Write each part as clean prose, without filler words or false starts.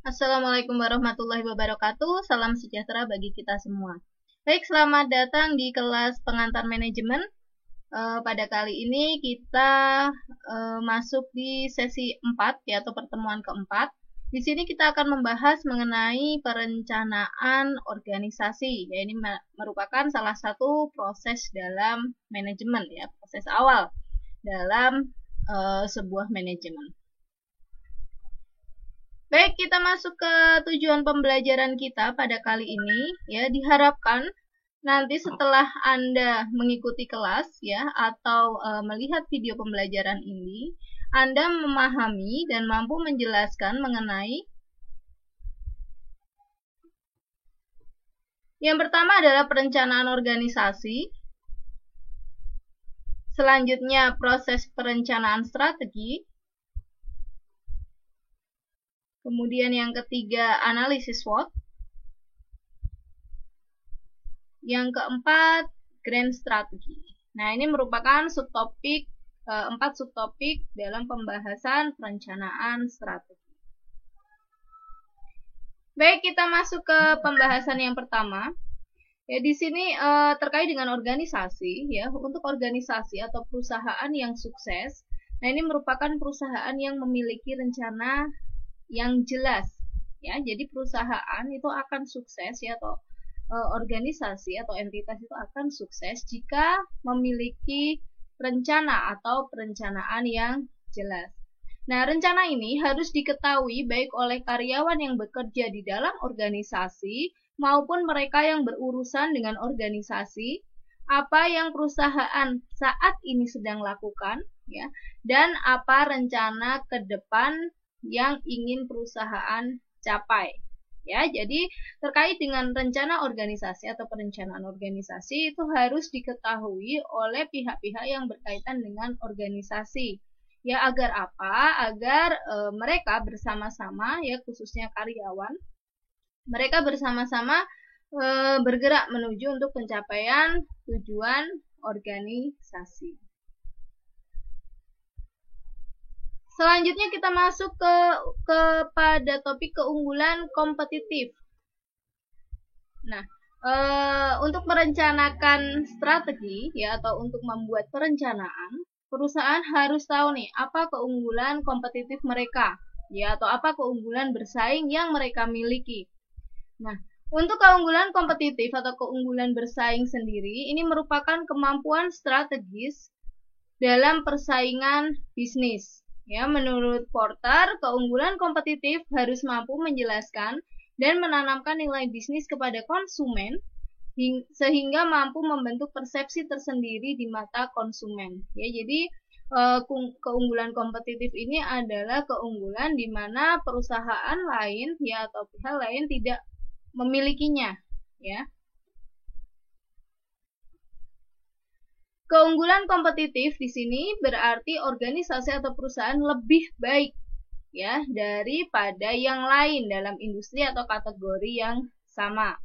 Assalamualaikum warahmatullahi wabarakatuh. Salam sejahtera bagi kita semua. Baik, selamat datang di kelas pengantar manajemen. Pada kali ini kita masuk di sesi 4 ya, atau pertemuan keempat. Di sini kita akan membahas mengenai perencanaan organisasi. Ya, ini merupakan salah satu proses dalam manajemen ya, proses awal dalam sebuah manajemen. Baik, kita masuk ke tujuan pembelajaran kita pada kali ini. Ya, diharapkan nanti setelah Anda mengikuti kelas ya atau melihat video pembelajaran ini, Anda memahami dan mampu menjelaskan mengenai yang pertama adalah perencanaan organisasi. Selanjutnya proses perencanaan strategi. Kemudian yang ketiga, analisis SWOT. Yang keempat, grand strategi. Nah, ini merupakan subtopik, 4 subtopik dalam pembahasan perencanaan strategi. Baik, kita masuk ke pembahasan yang pertama. Ya, di sini terkait dengan organisasi, ya, untuk organisasi atau perusahaan yang sukses. Nah, ini merupakan perusahaan yang memiliki rencana yang jelas, ya. Jadi perusahaan itu akan sukses ya, atau organisasi atau entitas itu akan sukses jika memiliki rencana atau perencanaan yang jelas. Nah, rencana ini harus diketahui baik oleh karyawan yang bekerja di dalam organisasi maupun mereka yang berurusan dengan organisasi, apa yang perusahaan saat ini sedang lakukan, ya, dan apa rencana ke depan yang ingin perusahaan capai. Ya, jadi terkait dengan rencana organisasi atau perencanaan organisasi itu harus diketahui oleh pihak-pihak yang berkaitan dengan organisasi. Ya, agar apa? Agar mereka bersama-sama, ya, khususnya karyawan, mereka bersama-sama bergerak menuju untuk pencapaian tujuan organisasi. Selanjutnya kita masuk kepada topik keunggulan kompetitif. Nah, untuk merencanakan strategi ya, atau untuk membuat perencanaan, perusahaan harus tahu nih apa keunggulan kompetitif mereka ya, atau apa keunggulan bersaing yang mereka miliki. Nah, untuk keunggulan kompetitif atau keunggulan bersaing sendiri ini merupakan kemampuan strategis dalam persaingan bisnis. Ya, menurut Porter, keunggulan kompetitif harus mampu menjelaskan dan menanamkan nilai bisnis kepada konsumen sehingga mampu membentuk persepsi tersendiri di mata konsumen. Ya, jadi keunggulan kompetitif ini adalah keunggulan di mana perusahaan lain ya atau pihak lain tidak memilikinya, ya. Keunggulan kompetitif di sini berarti organisasi atau perusahaan lebih baik ya daripada yang lain dalam industri atau kategori yang sama.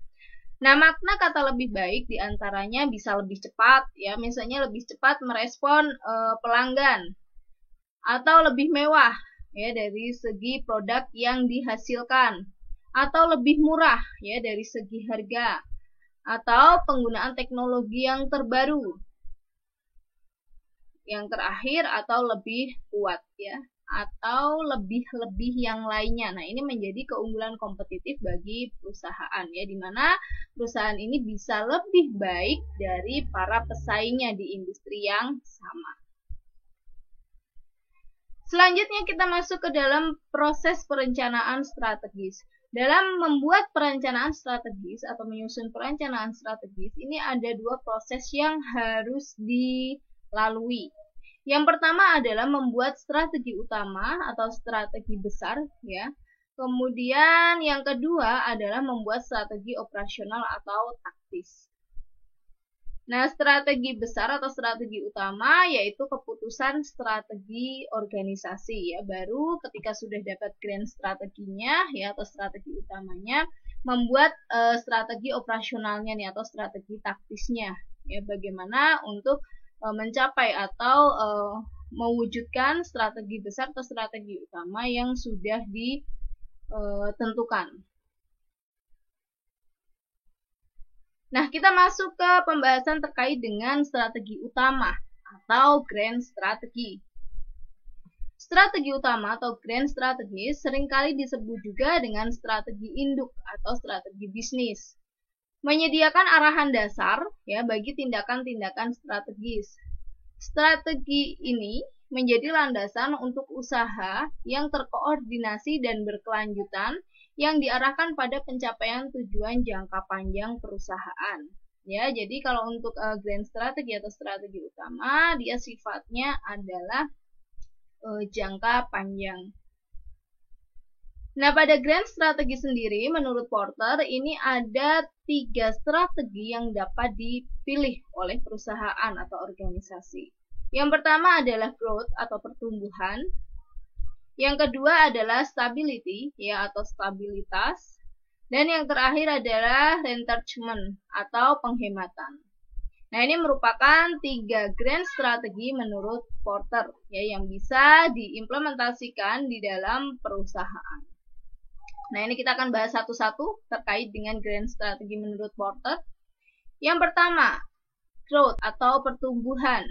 Nah, makna kata lebih baik diantaranya bisa lebih cepat ya, misalnya lebih cepat merespon pelanggan, atau lebih mewah ya dari segi produk yang dihasilkan, atau lebih murah ya dari segi harga, atau penggunaan teknologi yang terbaru. Yang terakhir, atau lebih kuat ya, atau lebih-lebih yang lainnya. Nah, ini menjadi keunggulan kompetitif bagi perusahaan ya, di mana perusahaan ini bisa lebih baik dari para pesaingnya di industri yang sama. Selanjutnya kita masuk ke dalam proses perencanaan strategis. Dalam membuat perencanaan strategis atau menyusun perencanaan strategis, ini ada dua proses yang harus dilalui. Yang pertama adalah membuat strategi utama atau strategi besar ya. Kemudian yang kedua adalah membuat strategi operasional atau taktis. Nah, strategi besar atau strategi utama yaitu keputusan strategi organisasi ya. Baru ketika sudah dapat grand strateginya ya atau strategi utamanya, membuat strategi operasionalnya nih atau strategi taktisnya ya, bagaimana untuk mencapai atau mewujudkan strategi besar atau strategi utama yang sudah tentukan. Nah, kita masuk ke pembahasan terkait dengan strategi utama atau grand strategi. Strategi utama atau grand strategi seringkali disebut juga dengan strategi induk atau strategi bisnis. Menyediakan arahan dasar ya bagi tindakan-tindakan strategis. Strategi ini menjadi landasan untuk usaha yang terkoordinasi dan berkelanjutan yang diarahkan pada pencapaian tujuan jangka panjang perusahaan. Ya, jadi kalau untuk grand strategi atau strategi utama, dia sifatnya adalah jangka panjang. Nah, pada grand strategi sendiri, menurut Porter, ini ada 3 strategi yang dapat dipilih oleh perusahaan atau organisasi. Yang pertama adalah growth atau pertumbuhan. Yang kedua adalah stability ya atau stabilitas. Dan yang terakhir adalah retrenchment atau penghematan. Nah, ini merupakan 3 grand strategi menurut Porter ya yang bisa diimplementasikan di dalam perusahaan. Nah, ini kita akan bahas satu-satu terkait dengan grand strategi menurut Porter. Yang pertama, growth atau pertumbuhan.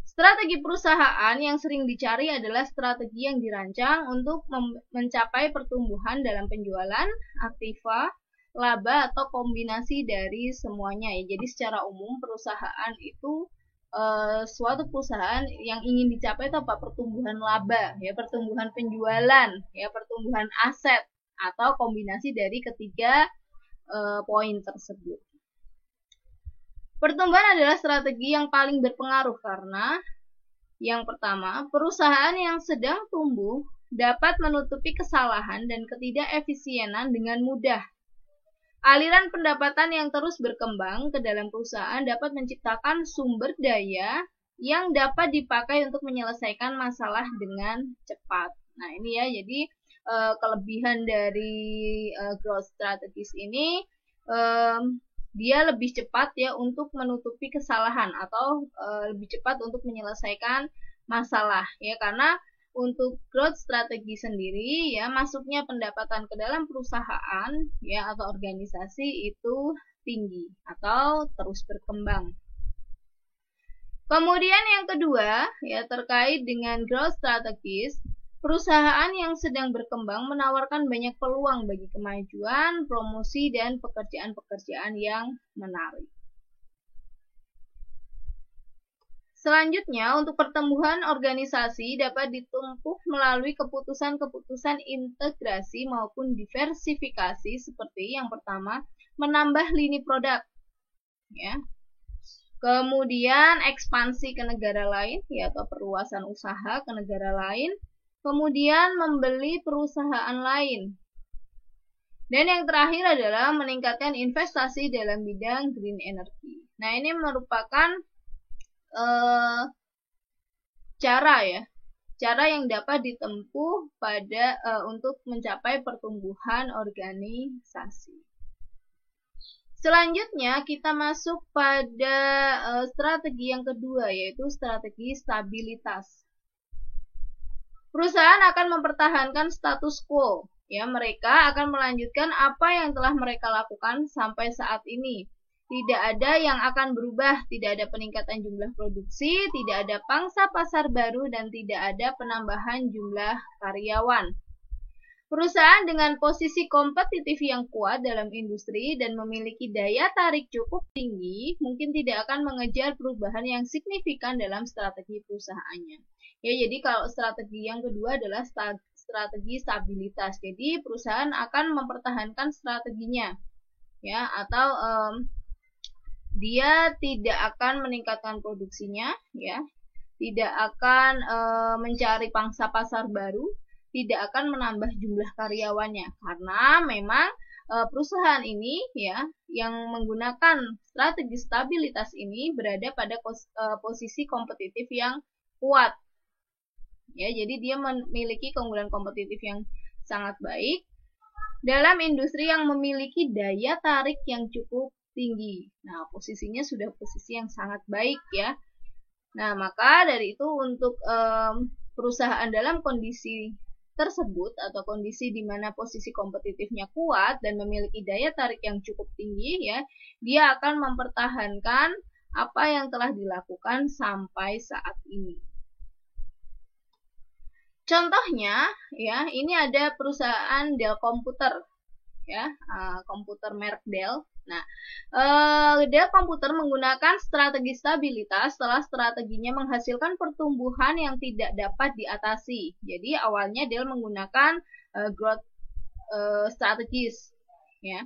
Strategi perusahaan yang sering dicari adalah strategi yang dirancang untuk mencapai pertumbuhan dalam penjualan, aktiva, laba, atau kombinasi dari semuanya ya. Jadi secara umum perusahaan itu suatu perusahaan yang ingin dicapai itu apa? Pertumbuhan laba, ya, pertumbuhan penjualan, ya, pertumbuhan aset, atau kombinasi dari ketiga poin tersebut. Pertumbuhan adalah strategi yang paling berpengaruh karena yang pertama, perusahaan yang sedang tumbuh dapat menutupi kesalahan dan ketidakefisienan dengan mudah. Aliran pendapatan yang terus berkembang ke dalam perusahaan dapat menciptakan sumber daya yang dapat dipakai untuk menyelesaikan masalah dengan cepat. Nah, ini ya, jadi kelebihan dari growth strategies ini dia lebih cepat ya untuk menutupi kesalahan atau lebih cepat untuk menyelesaikan masalah ya, karena untuk growth strategi sendiri ya masuknya pendapatan ke dalam perusahaan ya atau organisasi itu tinggi atau terus berkembang. Kemudian yang kedua ya terkait dengan growth strategies, perusahaan yang sedang berkembang menawarkan banyak peluang bagi kemajuan, promosi, dan pekerjaan-pekerjaan yang menarik. Selanjutnya, untuk pertumbuhan organisasi dapat ditempuh melalui keputusan-keputusan integrasi maupun diversifikasi seperti yang pertama, menambah lini produk. Ya. Kemudian ekspansi ke negara lain, ya, atau perluasan usaha ke negara lain. Kemudian membeli perusahaan lain. Dan yang terakhir adalah meningkatkan investasi dalam bidang green energy. Nah, ini merupakan cara yang dapat ditempuh pada untuk mencapai pertumbuhan organisasi. Selanjutnya kita masuk pada strategi yang kedua, yaitu strategi stabilitas. Perusahaan akan mempertahankan status quo, ya, mereka akan melanjutkan apa yang telah mereka lakukan sampai saat ini. Tidak ada yang akan berubah, tidak ada peningkatan jumlah produksi, tidak ada pangsa pasar baru, dan tidak ada penambahan jumlah karyawan. Perusahaan dengan posisi kompetitif yang kuat dalam industri dan memiliki daya tarik cukup tinggi mungkin tidak akan mengejar perubahan yang signifikan dalam strategi perusahaannya. Ya, jadi kalau strategi yang kedua adalah strategi stabilitas. Jadi perusahaan akan mempertahankan strateginya, ya, atau dia tidak akan meningkatkan produksinya, ya, tidak akan mencari pangsa pasar baru, tidak akan menambah jumlah karyawannya, karena memang perusahaan ini ya yang menggunakan strategi stabilitas ini berada pada posisi kompetitif yang kuat. Ya, jadi dia memiliki keunggulan kompetitif yang sangat baik dalam industri yang memiliki daya tarik yang cukup tinggi. Nah, posisinya sudah posisi yang sangat baik ya. Nah, maka dari itu untuk perusahaan dalam kondisi tersebut atau kondisi di mana posisi kompetitifnya kuat dan memiliki daya tarik yang cukup tinggi, ya, dia akan mempertahankan apa yang telah dilakukan sampai saat ini. Contohnya, ya, ini ada perusahaan Dell Computer, ya, komputer merek Dell. Nah, Dell Computer menggunakan strategi stabilitas setelah strateginya menghasilkan pertumbuhan yang tidak dapat diatasi. Jadi awalnya Dell menggunakan growth strategies, ya.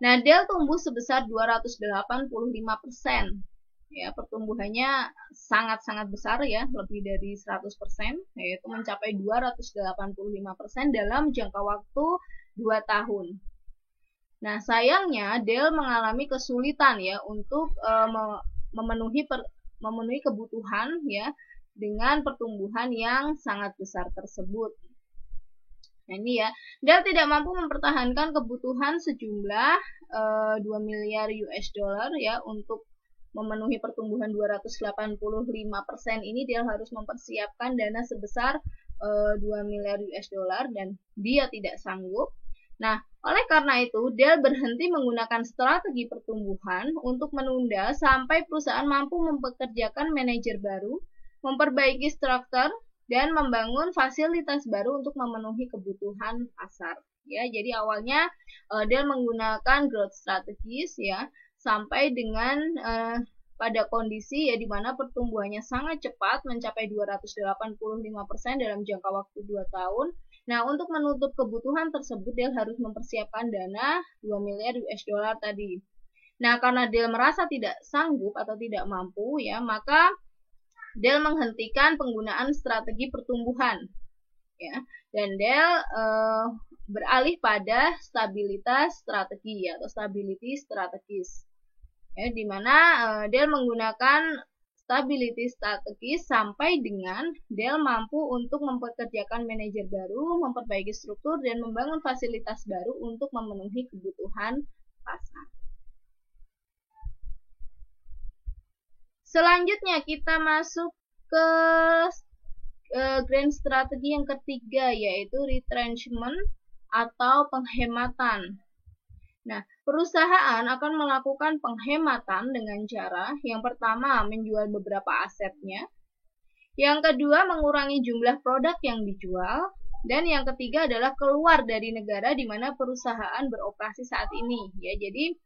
Nah, Dell tumbuh sebesar 285%. Ya, pertumbuhannya sangat-sangat besar, ya, lebih dari 100%, yaitu mencapai 285% dalam jangka waktu 2 tahun. Nah, sayangnya Dell mengalami kesulitan, ya, untuk memenuhi kebutuhan, ya, dengan pertumbuhan yang sangat besar tersebut. Nah, ini, ya, Dell tidak mampu mempertahankan kebutuhan sejumlah 2 miliar US dollar, ya, untuk memenuhi pertumbuhan 285% ini. Dell harus mempersiapkan dana sebesar 2 miliar US dollar dan dia tidak sanggup. Nah, oleh karena itu Dell berhenti menggunakan strategi pertumbuhan untuk menunda sampai perusahaan mampu mempekerjakan manajer baru, memperbaiki struktur, dan membangun fasilitas baru untuk memenuhi kebutuhan pasar. Ya, jadi awalnya Dell menggunakan growth strategies, ya, sampai dengan pada kondisi, ya, di mana pertumbuhannya sangat cepat mencapai 285% dalam jangka waktu 2 tahun. Nah, untuk menutup kebutuhan tersebut Dell harus mempersiapkan dana 2 miliar US dollar tadi. Nah, karena Dell merasa tidak sanggup atau tidak mampu, ya, maka Dell menghentikan penggunaan strategi pertumbuhan, ya, dan Dell beralih pada stabilitas strategi, ya, atau stability strategies, ya, di mana Dell menggunakan stability strategies sampai dengan Dell mampu untuk mempekerjakan manajer baru, memperbaiki struktur, dan membangun fasilitas baru untuk memenuhi kebutuhan pasar. Selanjutnya kita masuk ke grand strategi yang ketiga, yaitu retrenchment atau penghematan. Nah, perusahaan akan melakukan penghematan dengan cara yang pertama menjual beberapa asetnya, yang kedua mengurangi jumlah produk yang dijual, dan yang ketiga adalah keluar dari negara di mana perusahaan beroperasi saat ini. Ya, jadi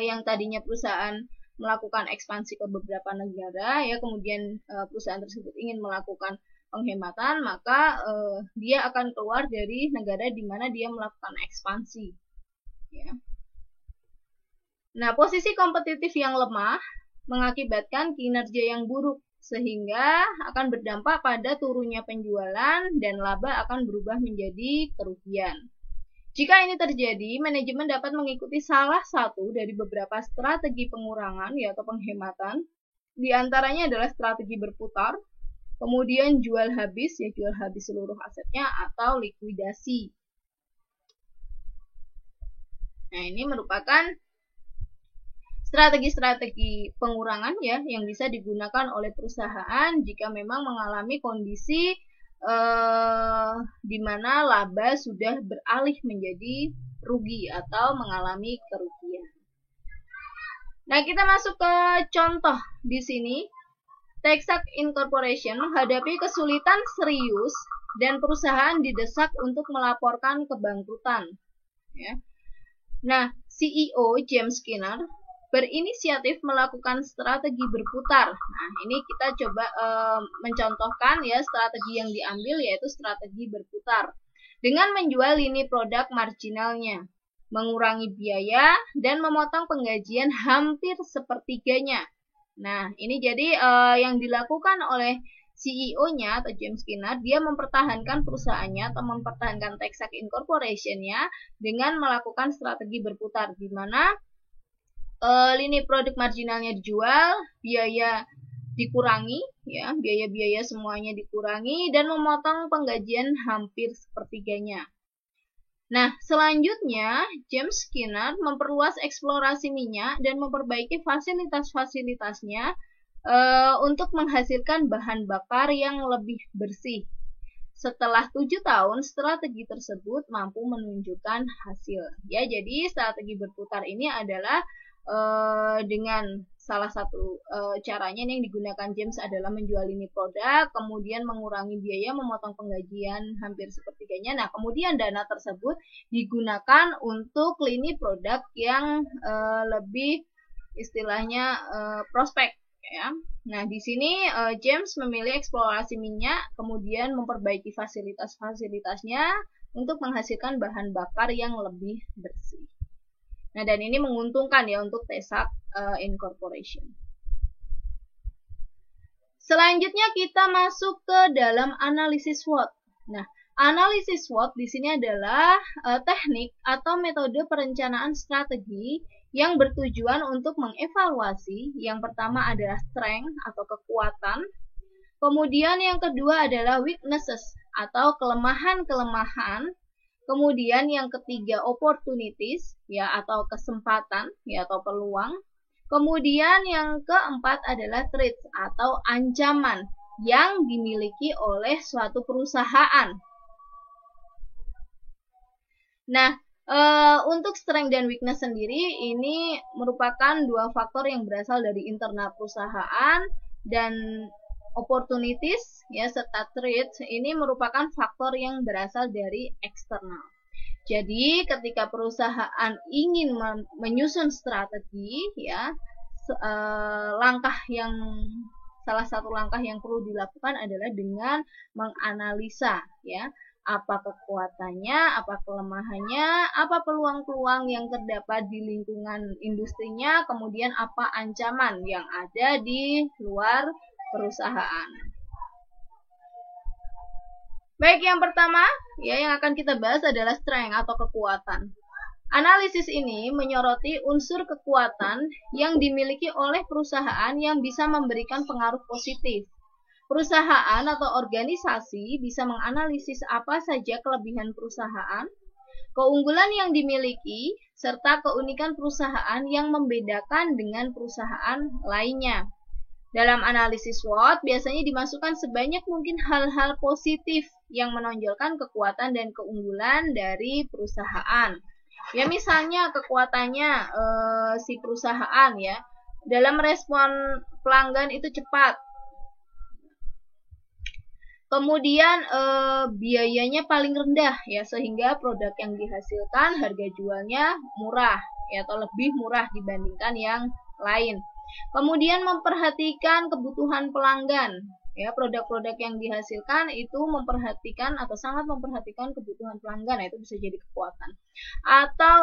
yang tadinya perusahaan melakukan ekspansi ke beberapa negara, ya, kemudian perusahaan tersebut ingin melakukan penghematan, maka dia akan keluar dari negara di mana dia melakukan ekspansi. Ya. Nah, posisi kompetitif yang lemah mengakibatkan kinerja yang buruk, sehingga akan berdampak pada turunnya penjualan dan laba akan berubah menjadi kerugian. Jika ini terjadi, manajemen dapat mengikuti salah satu dari beberapa strategi pengurangan, yaitu penghematan. Di antaranya adalah strategi berputar, kemudian jual habis, ya, jual habis seluruh asetnya, atau likuidasi. Nah, ini merupakan strategi-strategi pengurangan, ya, yang bisa digunakan oleh perusahaan jika memang mengalami kondisi di mana laba sudah beralih menjadi rugi atau mengalami kerugian. Nah, kita masuk ke contoh di sini. Texaco Incorporation menghadapi kesulitan serius dan perusahaan didesak untuk melaporkan kebangkrutan. Ya. Nah, CEO James Skinner berinisiatif melakukan strategi berputar. Nah, ini kita coba mencontohkan, ya, strategi yang diambil, yaitu strategi berputar dengan menjual lini produk marginalnya, mengurangi biaya, dan memotong penggajian hampir sepertiganya. Nah, ini jadi yang dilakukan oleh CEO-nya atau James Skinner, dia mempertahankan perusahaannya atau mempertahankan Texaco Incorporation-nya dengan melakukan strategi berputar, di mana lini produk marginalnya dijual, biaya dikurangi, ya, biaya-biaya semuanya dikurangi, dan memotong penggajian hampir sepertiganya. Nah, selanjutnya James Skinner memperluas eksplorasi minyak dan memperbaiki fasilitas-fasilitasnya untuk menghasilkan bahan bakar yang lebih bersih. setelah 7 tahun strategi tersebut mampu menunjukkan hasil. Ya, jadi strategi berputar ini adalah dengan salah satu caranya yang digunakan James adalah menjual lini produk, kemudian mengurangi biaya, memotong penggajian hampir sepertiganya. Nah, kemudian dana tersebut digunakan untuk lini produk yang lebih istilahnya prospek, ya. Nah, di sini James memilih eksplorasi minyak, kemudian memperbaiki fasilitas-fasilitasnya untuk menghasilkan bahan bakar yang lebih bersih. Nah, dan ini menguntungkan ya untuk Tesac Incorporation. Selanjutnya kita masuk ke dalam analisis SWOT. Nah, analisis SWOT di sini adalah teknik atau metode perencanaan strategi yang bertujuan untuk mengevaluasi. Yang pertama adalah strength atau kekuatan. Kemudian yang kedua adalah weaknesses atau kelemahan-kelemahan. Kemudian yang ketiga opportunities ya atau kesempatan ya atau peluang. Kemudian yang keempat adalah threats atau ancaman yang dimiliki oleh suatu perusahaan. Nah, untuk strength dan weakness sendiri ini merupakan dua faktor yang berasal dari internal perusahaan, dan opportunities ya serta threats ini merupakan faktor yang berasal dari eksternal. Jadi ketika perusahaan ingin menyusun strategi ya, salah satu langkah yang perlu dilakukan adalah dengan menganalisa ya, apa kekuatannya, apa kelemahannya, apa peluang-peluang yang terdapat di lingkungan industrinya, kemudian apa ancaman yang ada di luar perusahaan. Baik, yang pertama ya yang akan kita bahas adalah strength atau kekuatan. Analisis ini menyoroti unsur kekuatan yang dimiliki oleh perusahaan yang bisa memberikan pengaruh positif. Perusahaan atau organisasi bisa menganalisis apa saja kelebihan perusahaan, keunggulan yang dimiliki, serta keunikan perusahaan yang membedakan dengan perusahaan lainnya. Dalam analisis SWOT biasanya dimasukkan sebanyak mungkin hal-hal positif yang menonjolkan kekuatan dan keunggulan dari perusahaan. Ya, misalnya kekuatannya si perusahaan ya, dalam respon pelanggan itu cepat. Kemudian biayanya paling rendah ya, sehingga produk yang dihasilkan harga jualnya murah ya, atau lebih murah dibandingkan yang lain. Kemudian memperhatikan kebutuhan pelanggan ya, produk-produk yang dihasilkan itu memperhatikan atau sangat memperhatikan kebutuhan pelanggan, itu bisa jadi kekuatan. Atau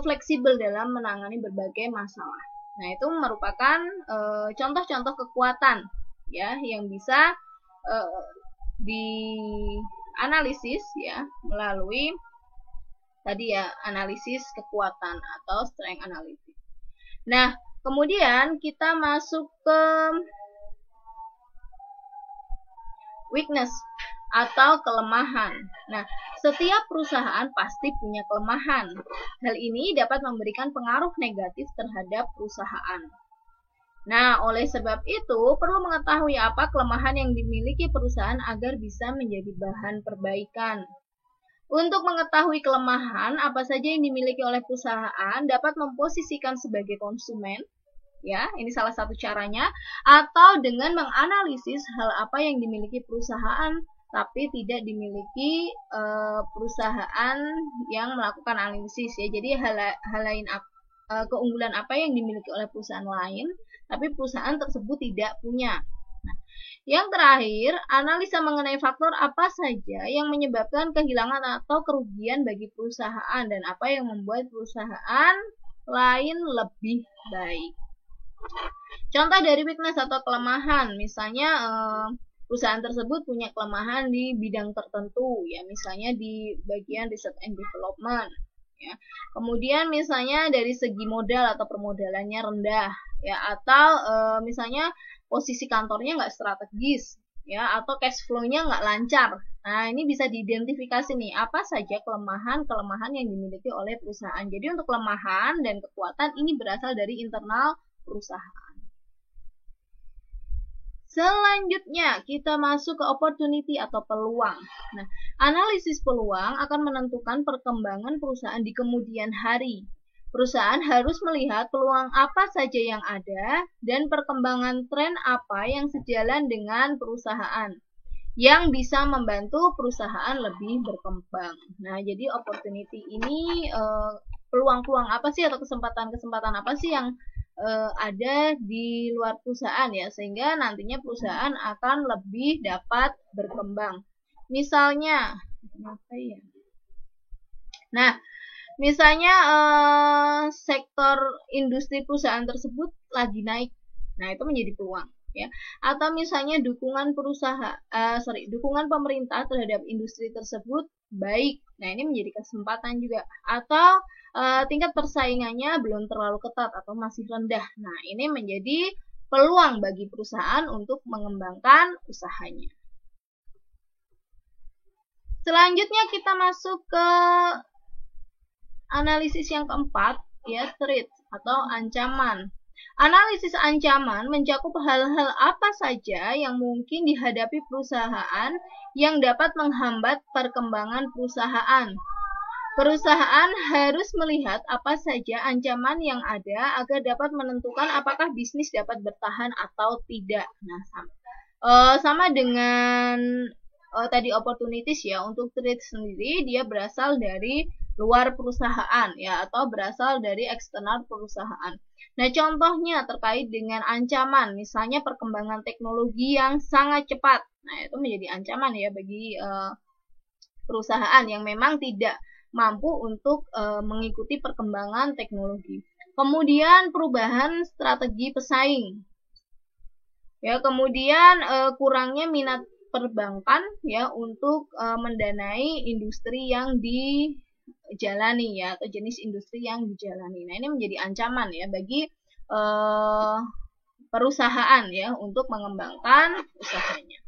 fleksibel dalam menangani berbagai masalah. Nah, itu merupakan contoh-contoh kekuatan ya yang bisa dianalisis ya melalui tadi ya analisis kekuatan atau strength analysis. Nah, kemudian kita masuk ke weakness atau kelemahan. Nah, setiap perusahaan pasti punya kelemahan. Hal ini dapat memberikan pengaruh negatif terhadap perusahaan. Nah, oleh sebab itu perlu mengetahui apa kelemahan yang dimiliki perusahaan agar bisa menjadi bahan perbaikan. Untuk mengetahui kelemahan apa saja yang dimiliki oleh perusahaan dapat memposisikan sebagai konsumen, ya, ini salah satu caranya, atau dengan menganalisis hal apa yang dimiliki perusahaan tapi tidak dimiliki perusahaan yang melakukan analisis ya. Jadi hal lain keunggulan apa yang dimiliki oleh perusahaan lain tapi perusahaan tersebut tidak punya. Nah, yang terakhir, analisa mengenai faktor apa saja yang menyebabkan kehilangan atau kerugian bagi perusahaan dan apa yang membuat perusahaan lain lebih baik. Contoh dari weakness atau kelemahan, misalnya perusahaan tersebut punya kelemahan di bidang tertentu ya, misalnya di bagian research and development ya. Kemudian misalnya dari segi modal atau permodalannya rendah ya, atau misalnya posisi kantornya nggak strategis ya, atau cash flow-nya nggak lancar. Nah, ini bisa diidentifikasi nih apa saja kelemahan-kelemahan yang dimiliki oleh perusahaan. Jadi untuk kelemahan dan kekuatan ini berasal dari internal perusahaan. Selanjutnya, kita masuk ke opportunity atau peluang. Nah, analisis peluang akan menentukan perkembangan perusahaan di kemudian hari. Perusahaan harus melihat peluang apa saja yang ada dan perkembangan tren apa yang sejalan dengan perusahaan yang bisa membantu perusahaan lebih berkembang. Nah, jadi opportunity ini peluang-peluang apa sih atau kesempatan-kesempatan apa sih yang ada di luar perusahaan ya, sehingga nantinya perusahaan akan lebih dapat berkembang. Misalnya, apa ya? Nah, misalnya sektor industri perusahaan tersebut lagi naik, nah itu menjadi peluang ya. Atau misalnya dukungan dukungan pemerintah terhadap industri tersebut baik, nah ini menjadi kesempatan juga. Atau tingkat persaingannya belum terlalu ketat atau masih rendah, nah ini menjadi peluang bagi perusahaan untuk mengembangkan usahanya. Selanjutnya kita masuk ke analisis yang keempat, ya, threat atau ancaman. Analisis ancaman mencakup hal-hal apa saja yang mungkin dihadapi perusahaan yang dapat menghambat perkembangan perusahaan. Perusahaan harus melihat apa saja ancaman yang ada agar dapat menentukan apakah bisnis dapat bertahan atau tidak. Nah, sama dengan tadi opportunities ya, untuk trade sendiri dia berasal dari luar perusahaan ya, atau berasal dari eksternal perusahaan. Nah, contohnya terkait dengan ancaman, misalnya perkembangan teknologi yang sangat cepat. Nah, itu menjadi ancaman ya bagi perusahaan yang memang tidak mampu untuk mengikuti perkembangan teknologi. Kemudian perubahan strategi pesaing. Ya, kemudian kurangnya minat perbankan ya untuk mendanai industri yang dijalani ya, atau jenis industri yang dijalani. Nah, ini menjadi ancaman ya bagi perusahaan ya untuk mengembangkan usahanya.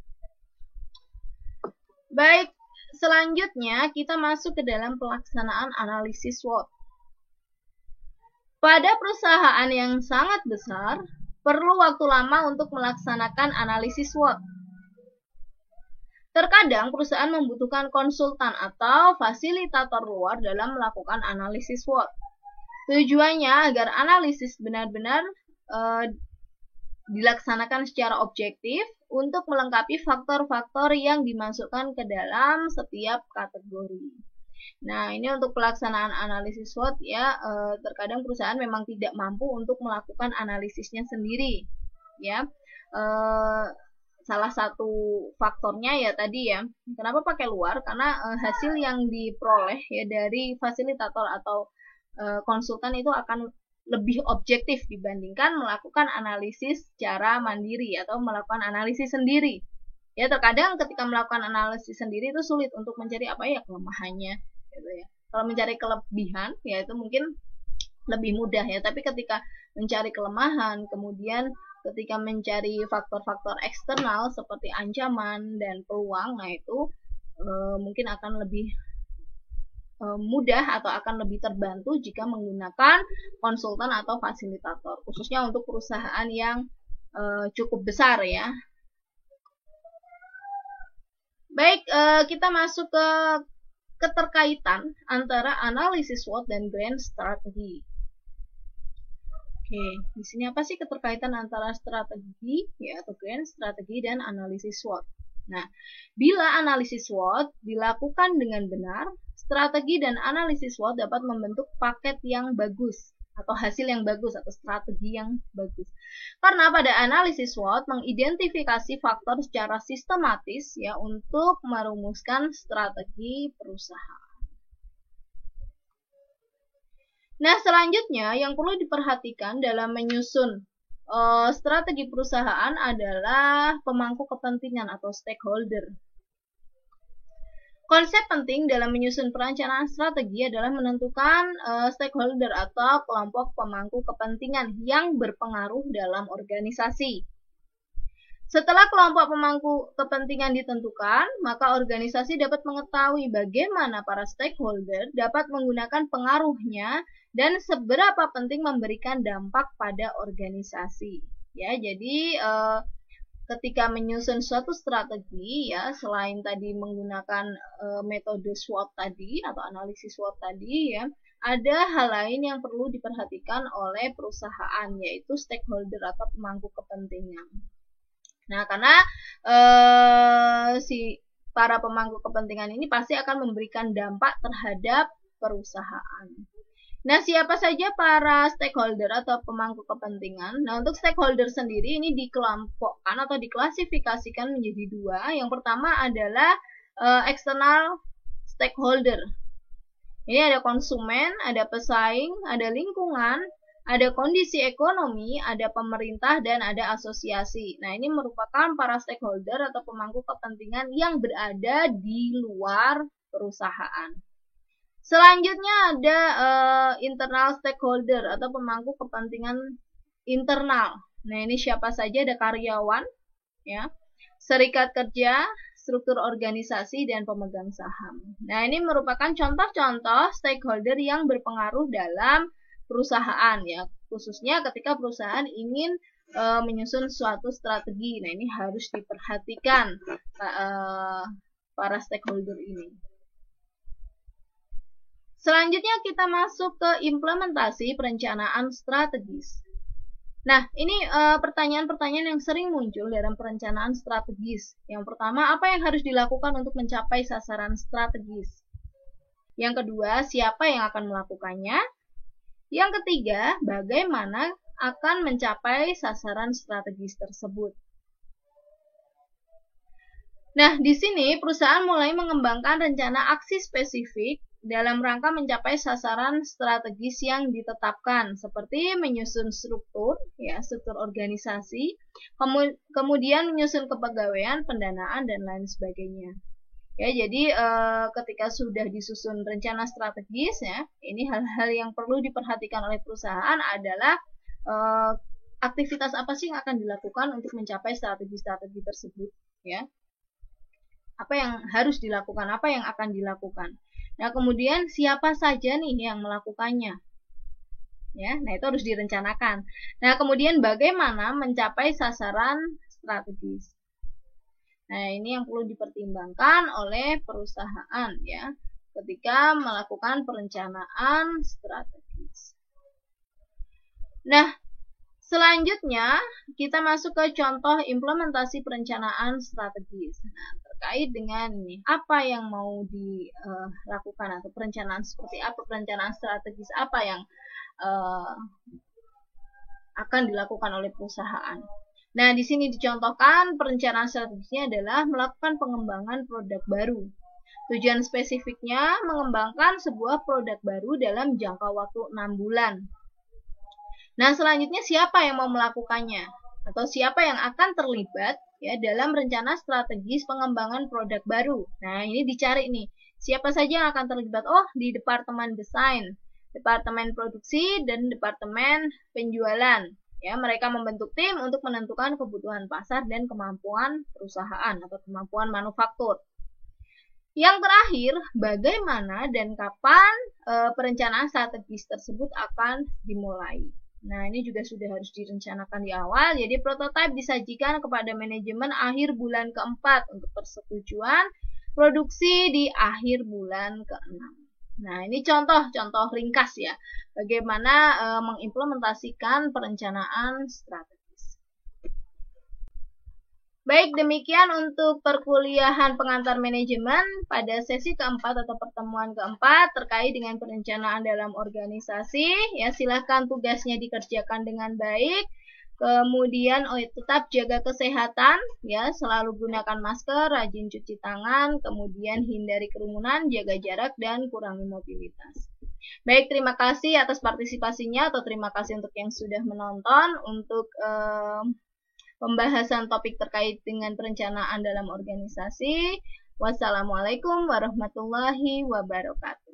Baik, selanjutnya kita masuk ke dalam pelaksanaan analisis SWOT. Pada perusahaan yang sangat besar, perlu waktu lama untuk melaksanakan analisis SWOT. Terkadang perusahaan membutuhkan konsultan atau fasilitator luar dalam melakukan analisis SWOT. Tujuannya agar analisis benar-benar dilaksanakan secara objektif untuk melengkapi faktor-faktor yang dimasukkan ke dalam setiap kategori. Nah, ini untuk pelaksanaan analisis SWOT ya, terkadang perusahaan memang tidak mampu untuk melakukan analisisnya sendiri ya. Salah satu faktornya ya tadi ya, kenapa pakai luar, karena hasil yang diperoleh ya dari fasilitator atau konsultan itu akan lebih objektif dibandingkan melakukan analisis secara mandiri atau melakukan analisis sendiri. Ya, terkadang ketika melakukan analisis sendiri itu sulit untuk mencari apa ya kelemahannya gitu ya. Kalau mencari kelebihan ya itu mungkin lebih mudah ya, tapi ketika mencari kelemahan, kemudian ketika mencari faktor-faktor eksternal seperti ancaman dan peluang, nah itu mungkin akan lebih mudah atau akan lebih terbantu jika menggunakan konsultan atau fasilitator, khususnya untuk perusahaan yang cukup besar ya. Baik, kita masuk ke keterkaitan antara analisis SWOT dan grand strategi. Oke, di sini apa sih keterkaitan antara strategi ya atau grand strategi dan analisis SWOT? Nah, bila analisis SWOT dilakukan dengan benar, strategi dan analisis SWOT dapat membentuk paket yang bagus atau hasil yang bagus atau strategi yang bagus. Karena pada analisis SWOT mengidentifikasi faktor secara sistematis ya untuk merumuskan strategi perusahaan. Nah, selanjutnya yang perlu diperhatikan dalam menyusun strategi perusahaan adalah pemangku kepentingan atau stakeholder. Konsep penting dalam menyusun perencanaan strategi adalah menentukan stakeholder atau kelompok pemangku kepentingan yang berpengaruh dalam organisasi. Setelah kelompok pemangku kepentingan ditentukan, maka organisasi dapat mengetahui bagaimana para stakeholder dapat menggunakan pengaruhnya dan seberapa penting memberikan dampak pada organisasi. Ya, jadi ketika menyusun suatu strategi ya, selain tadi menggunakan metode SWOT tadi atau analisis SWOT tadi ya, ada hal lain yang perlu diperhatikan oleh perusahaan, yaitu stakeholder atau pemangku kepentingan. Nah, karena si para pemangku kepentingan ini pasti akan memberikan dampak terhadap perusahaan. Nah, siapa saja para stakeholder atau pemangku kepentingan? Nah, untuk stakeholder sendiri ini dikelompokkan atau diklasifikasikan menjadi dua. Yang pertama adalah external stakeholder. Ini ada konsumen, ada pesaing, ada lingkungan, ada kondisi ekonomi, ada pemerintah, dan ada asosiasi. Nah, ini merupakan para stakeholder atau pemangku kepentingan yang berada di luar perusahaan. Selanjutnya ada internal stakeholder atau pemangku kepentingan internal. Nah, ini siapa saja? Ada karyawan, ya, serikat kerja, struktur organisasi, dan pemegang saham. Nah, ini merupakan contoh-contoh stakeholder yang berpengaruh dalam perusahaan, ya, khususnya ketika perusahaan ingin menyusun suatu strategi. Nah, ini harus diperhatikan para stakeholder ini. Selanjutnya kita masuk ke implementasi perencanaan strategis. Nah, ini pertanyaan-pertanyaan yang sering muncul dalam perencanaan strategis. Yang pertama, apa yang harus dilakukan untuk mencapai sasaran strategis? Yang kedua, siapa yang akan melakukannya? Yang ketiga, bagaimana akan mencapai sasaran strategis tersebut? Nah, di sini perusahaan mulai mengembangkan rencana aksi spesifik dalam rangka mencapai sasaran strategis yang ditetapkan, seperti menyusun struktur, ya, struktur organisasi, kemudian menyusun kepegawaian, pendanaan, dan lain sebagainya. Ya, jadi ketika sudah disusun rencana strategis, ya, ini hal-hal yang perlu diperhatikan oleh perusahaan adalah aktivitas apa sih yang akan dilakukan untuk mencapai strategi-strategi tersebut, ya. Apa yang harus dilakukan, apa yang akan dilakukan. Nah, kemudian siapa saja nih yang melakukannya? Ya, nah itu harus direncanakan. Nah, kemudian bagaimana mencapai sasaran strategis? Nah, ini yang perlu dipertimbangkan oleh perusahaan, ya, ketika melakukan perencanaan strategis. Nah, selanjutnya kita masuk ke contoh implementasi perencanaan strategis. Nah, terkait dengan ini, apa yang mau dilakukan atau perencanaan seperti apa, perencanaan strategis apa yang akan dilakukan oleh perusahaan. Nah, di sini dicontohkan perencanaan strategisnya adalah melakukan pengembangan produk baru. Tujuan spesifiknya mengembangkan sebuah produk baru dalam jangka waktu 6 bulan. Nah, selanjutnya siapa yang mau melakukannya? Atau siapa yang akan terlibat, ya, dalam rencana strategis pengembangan produk baru? Nah, ini dicari nih, siapa saja yang akan terlibat? Oh, di departemen desain, departemen produksi, dan departemen penjualan. Ya, mereka membentuk tim untuk menentukan kebutuhan pasar dan kemampuan perusahaan atau kemampuan manufaktur. Yang terakhir, bagaimana dan kapan perencanaan strategis tersebut akan dimulai? Nah, ini juga sudah harus direncanakan di awal. Jadi, prototipe disajikan kepada manajemen akhir bulan keempat untuk persetujuan produksi di akhir bulan ke-6. Nah, ini contoh-contoh ringkas ya, bagaimana mengimplementasikan perencanaan strategis. Baik, demikian untuk perkuliahan pengantar manajemen pada sesi keempat atau pertemuan keempat terkait dengan perencanaan dalam organisasi. Ya, silahkan tugasnya dikerjakan dengan baik. Kemudian tetap jaga kesehatan, ya, selalu gunakan masker, rajin cuci tangan, kemudian hindari kerumunan, jaga jarak, dan kurangi mobilitas. Baik, terima kasih atas partisipasinya, atau terima kasih untuk yang sudah menonton untuk pembahasan topik terkait dengan perencanaan dalam organisasi. Wassalamualaikum warahmatullahi wabarakatuh.